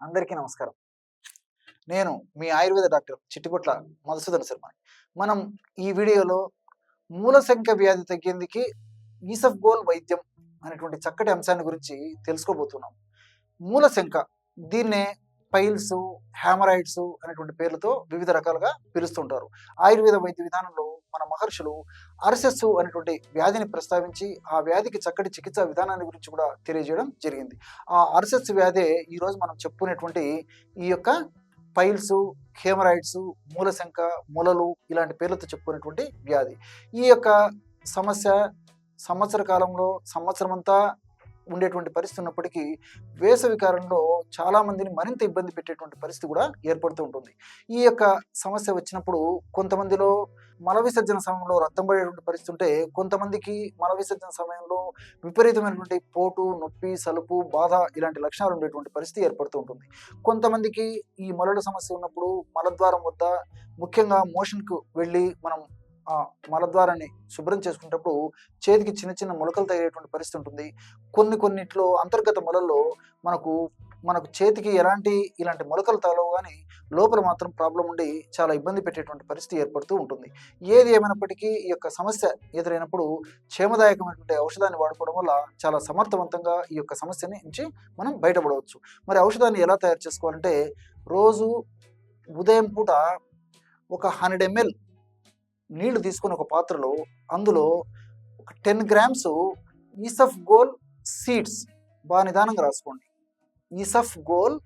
అందరికీ నమస్కారం. నేను మీ ఆయుర్వేద డాక్టర్ చిట్టిపొట్ల మధుసూదన్ శర్మని. మనం ఈ వీడియోలో మూలశంక వ్యాధి తగ్గేందుకు ఈసఫ్గోల్ వైద్యం అనేటువంటి చక్కటి అంశాన్ని గురించి తెలుసుకోబోతున్నాం. మూలశంక దీన్నే పైల్స్, హ్యామరాయిడ్స్ అనేటువంటి పేర్లతో వివిధ రకాలుగా పిలుస్తుంటారు. ఆయుర్వేద వైద్య విధానంలో మన మహర్షులు అర్సెస్సు అనేటువంటి వ్యాధిని ప్రస్తావించి ఆ వ్యాధికి చక్కటి చికిత్సా విధానాన్ని గురించి కూడా తెలియజేయడం జరిగింది. ఆ అర్సెస్ వ్యాధే ఈరోజు మనం చెప్పుకునేటువంటి ఈ యొక్క పైల్స్, హేమరాయిడ్స్, మూలశంక, మొలలు ఇలాంటి పేర్లతో చెప్పుకునేటువంటి వ్యాధి. ఈ యొక్క సమస్య సంవత్సర కాలంలో సంవత్సరమంతా ఉండేటువంటి పరిస్థితి ఉన్నప్పటికీ వేసవి కాలంలో చాలామందిని మరింత ఇబ్బంది పెట్టేటువంటి పరిస్థితి కూడా ఏర్పడుతూ ఉంటుంది. ఈ యొక్క సమస్య వచ్చినప్పుడు కొంతమందిలో మల విసర్జన సమయంలో రక్తం పడేటువంటి పరిస్థితి ఉంటే, కొంతమందికి మల విసర్జన సమయంలో విపరీతమైనటువంటి పోటు, నొప్పి, సలుపు, బాధ ఇలాంటి లక్షణాలు ఉండేటువంటి పరిస్థితి ఏర్పడుతూ ఉంటుంది. కొంతమందికి ఈ మలల సమస్య ఉన్నప్పుడు మలద్వారం వద్ద ముఖ్యంగా మోషన్కు వెళ్ళి మనం ఆ మలద్వారాన్ని శుభ్రం చేసుకునేటప్పుడు చేతికి చిన్న చిన్న మొలకలు తగిలేటువంటి పరిస్థితి ఉంటుంది. కొన్నిట్లో అంతర్గత మొలల్లో మనకు చేతికి ఇలాంటి మొలకలు తగలవు కానీ లోపల మాత్రం ప్రాబ్లం ఉండి చాలా ఇబ్బంది పెట్టేటువంటి పరిస్థితి ఏర్పడుతూ ఉంటుంది. ఏది ఏమైనప్పటికీ ఈ యొక్క సమస్య ఎదురైనప్పుడు క్షేమదాయకమైనటువంటి ఔషధాన్ని వాడుకోవడం వల్ల చాలా సమర్థవంతంగా ఈ యొక్క సమస్యని నుంచి మనం బయటపడవచ్చు. మరి ఔషధాన్ని ఎలా తయారు చేసుకోవాలంటే, రోజు ఉదయం పూట ఒక 100 ml నీళ్లు తీసుకుని ఒక పాత్రలో అందులో ఒక 10 grams ఈసఫ్గోల్ సీడ్స్ బాగా నిదానంగా రాసుకోండి. ఈసఫ్గోల్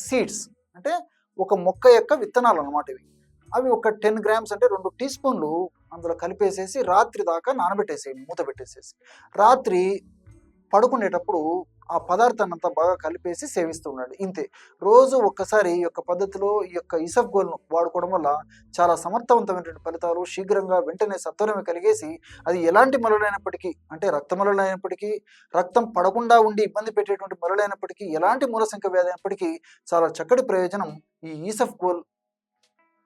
సీడ్స్ అంటే ఒక మొక్క యొక్క విత్తనాలు అన్నమాట ఇవి. అవి ఒక 10 grams అంటే 2 టీ స్పూన్లు అందులో కలిపేసేసి రాత్రి దాకా నానబెట్టేసేయండి, మూత పెట్టేసేసి. రాత్రి పడుకునేటప్పుడు ఆ పదార్థాన్ని అంతా బాగా కలిపేసి సేవిస్తూ ఉండండి. ఇంతే. రోజు ఒక్కసారి ఈ యొక్క పద్ధతిలో ఈ యొక్క ఈసఫ్గోల్ను వాడుకోవడం వల్ల చాలా సమర్థవంతమైనటువంటి ఫలితాలు శీఘ్రంగా వెంటనే సత్వరమే కలిగేసి, అది ఎలాంటి మలలైనప్పటికీ, అంటే రక్తమలలైనప్పటికీ, రక్తం పడకుండా ఉండి ఇబ్బంది పెట్టేటువంటి మలలైనప్పటికీ, ఎలాంటి మూలశంక వ్యాధి అయినప్పటికీ చాలా చక్కటి ప్రయోజనం ఈ ఈసఫ్గోల్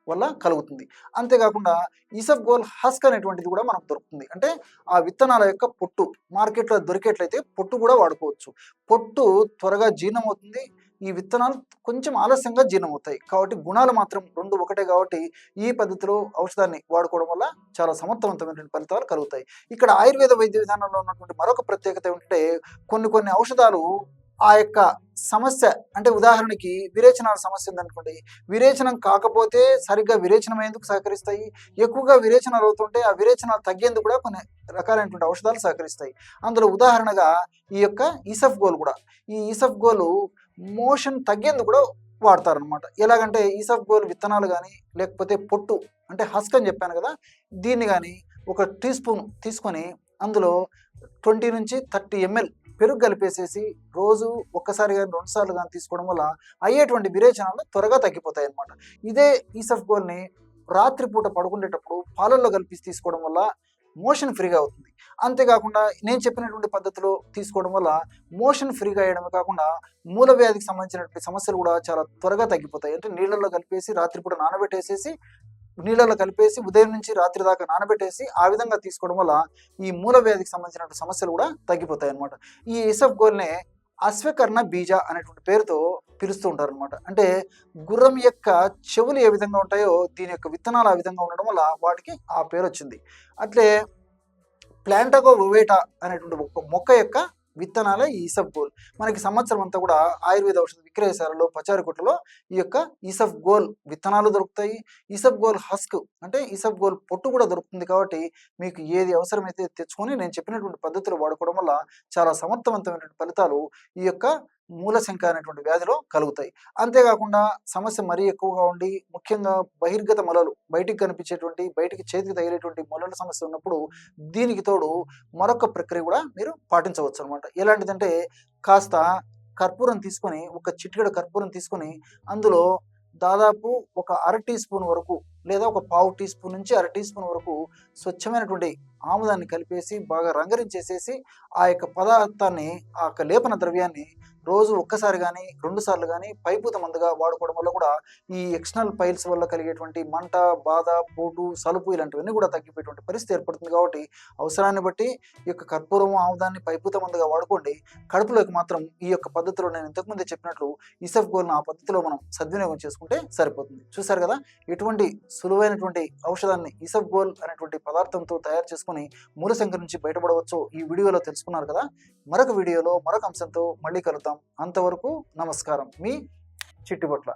వల్ల కలుగుతుంది. అంతేకాకుండా ఈసఫ్గోల్ హస్క్ అనేటువంటిది కూడా మనకు దొరుకుతుంది. అంటే ఆ విత్తనాల యొక్క పొట్టు మార్కెట్లో దొరికేట్లయితే పొట్టు కూడా వాడుకోవచ్చు. పొట్టు త్వరగా జీర్ణమవుతుంది. ఈ విత్తనాలు కొంచెం ఆలస్యంగా జీర్ణమవుతాయి. కాబట్టి గుణాలు మాత్రం 2 ఒకటే కాబట్టి ఈ పద్ధతిలో ఔషధాన్ని వాడుకోవడం వల్ల చాలా సమర్థవంతమైనటువంటి ఫలితాలు కలుగుతాయి. ఇక్కడ ఆయుర్వేద వైద్య విధానంలో ఉన్నటువంటి మరొక ప్రత్యేకత ఏమిటంటే, కొన్ని ఔషధాలు ఆ యొక్క సమస్య, అంటే ఉదాహరణకి విరేచనాల సమస్య ఉందనుకోండి, విరేచనం కాకపోతే సరిగ్గా విరేచనమయ్యేందుకు సహకరిస్తాయి. ఎక్కువగా విరేచనాలు అవుతుంటే ఆ విరేచనాలు తగ్గేందుకు కూడా కొన్ని రకాలైనటువంటి ఔషధాలు సహకరిస్తాయి. అందులో ఉదాహరణగా ఈ యొక్క ఈసఫ్గోల్ కూడా. ఈ ఈసఫ్గోల్ మోషన్ తగ్గేందుకు కూడా వాడతారనమాట. ఎలాగంటే ఈసఫ్గోల్ విత్తనాలు కానీ లేకపోతే పొట్టు అంటే హస్క్ అని చెప్పాను కదా, దీన్ని కానీ ఒక టీ స్పూన్ తీసుకొని అందులో 20 నుంచి 30 ml పెరుగు కలిపేసేసి రోజు ఒక్కసారి కానీ 2 సార్లు కానీ తీసుకోవడం వల్ల అయ్యేటువంటి విరేచనాలు త్వరగా తగ్గిపోతాయి అన్నమాట. ఇదే ఈసఫ్గోల్ని రాత్రిపూట పడుకునేటప్పుడు పాలల్లో కలిపి తీసుకోవడం వల్ల మోషన్ ఫ్రీగా అవుతుంది. అంతేకాకుండా నేను చెప్పినటువంటి పద్ధతిలో తీసుకోవడం వల్ల మోషన్ ఫ్రీగా అయ్యడమే కాకుండా మూల వ్యాధికి సంబంధించినటువంటి సమస్యలు కూడా చాలా త్వరగా తగ్గిపోతాయి. అంటే నీళ్ళల్లో కలిపేసి రాత్రిపూట నానబెట్టేసేసి, నీళ్ళలో కలిపేసి ఉదయం నుంచి రాత్రి దాకా నానబెట్టేసి ఆ విధంగా తీసుకోవడం వల్ల ఈ మూల వ్యాధికి సంబంధించిన సమస్యలు కూడా తగ్గిపోతాయి అన్నమాట. ఈ ఈసఫ్గోల్నే అశ్వకర్ణ బీజ అనేటువంటి పేరుతో పిలుస్తూ ఉంటారు అనమాట. అంటే గుర్రం యొక్క చెవులు ఏ విధంగా ఉంటాయో దీని యొక్క విత్తనాలు ఆ విధంగా ఉండడం వల్ల వాటికి ఆ పేరు వచ్చింది. అట్లే ప్లాంటాగో ఒవేటా అనేటువంటి ఒక మొక్క యొక్క విత్తనాలే ఈ ఈసఫ్గోల్. మనకి సంవత్సరం అంతా కూడా ఆయుర్వేద ఔషధ విక్రయశాలలో, పచారీ కొట్టులో ఈ యొక్క ఈసఫ్గోల్ విత్తనాలు దొరుకుతాయి. ఈసఫ్గోల్ హస్క్ అంటే ఈసఫ్గోల్ పొట్టు కూడా దొరుకుతుంది. కాబట్టి మీకు ఏది అవసరమైతే తెచ్చుకొని నేను చెప్పినటువంటి పద్ధతులు వాడుకోవడం వల్ల చాలా సమర్థవంతమైనటువంటి ఫలితాలు ఈ యొక్క మూలశంక అనేటువంటి వ్యాధిలో కలుగుతాయి. అంతేకాకుండా సమస్య మరీ ఎక్కువగా ఉండి ముఖ్యంగా బహిర్గత మొలలు, బయటికి కనిపించేటువంటి, బయటికి చేతికి తగిలేటువంటి మొలల సమస్య ఉన్నప్పుడు దీనికి తోడు మరొక ప్రక్రియ కూడా మీరు పాటించవచ్చు అనమాట. ఎలాంటిదంటే, కాస్త కర్పూరం తీసుకొని, ఒక చిటికెడు కర్పూరం తీసుకొని అందులో దాదాపు ఒక 1/2 టీ స్పూన్ వరకు లేదా ఒక 1/4 టీ స్పూన్ నుంచి 1/2 టీ స్పూన్ వరకు స్వచ్ఛమైనటువంటి ఆముదాన్ని కలిపేసి బాగా రంగరించేసేసి ఆ యొక్క పదార్థాన్ని, ఆ యొక్క లేపన ద్రవ్యాన్ని రోజు ఒక్కసారి కానీ 2 సార్లు కానీ పైపూత మందుగా వాడుకోవడం వల్ల కూడా ఈ ఎక్స్టర్నల్ పైల్స్ వల్ల కలిగేటువంటి మంట, బాధ, పోటు, సలుపు ఇలాంటివన్నీ కూడా తగ్గిపోయేటువంటి పరిస్థితి ఏర్పడుతుంది. కాబట్టి అవసరాన్ని బట్టి ఈ యొక్క కర్పూరం, ఆముదాన్ని పైపూత మందుగా వాడుకోండి. కడుపులోకి మాత్రం ఈ యొక్క పద్ధతిలో నేను ఇంతకుముందే చెప్పినట్లు ఇసఫ్గోల్‌ను ఆ పద్ధతిలో మనం సద్వినియోగం చేసుకుంటే సరిపోతుంది. చూసారు కదా! ఇటువంటి సులువైనటువంటి ఔషధాన్ని ఇసఫ్గోల్ అనేటువంటి పదార్థంతో తయారు చేసుకొని మూలశంక నుంచి బయటపడవచ్చో ఈ వీడియోలో తెలుసుకున్నారు కదా! మరొక వీడియోలో మరొక అంశంతో మళ్ళీ కలుద్దాం. అంతవరకు నమస్కారం. మీ చిట్టిబొట్ల.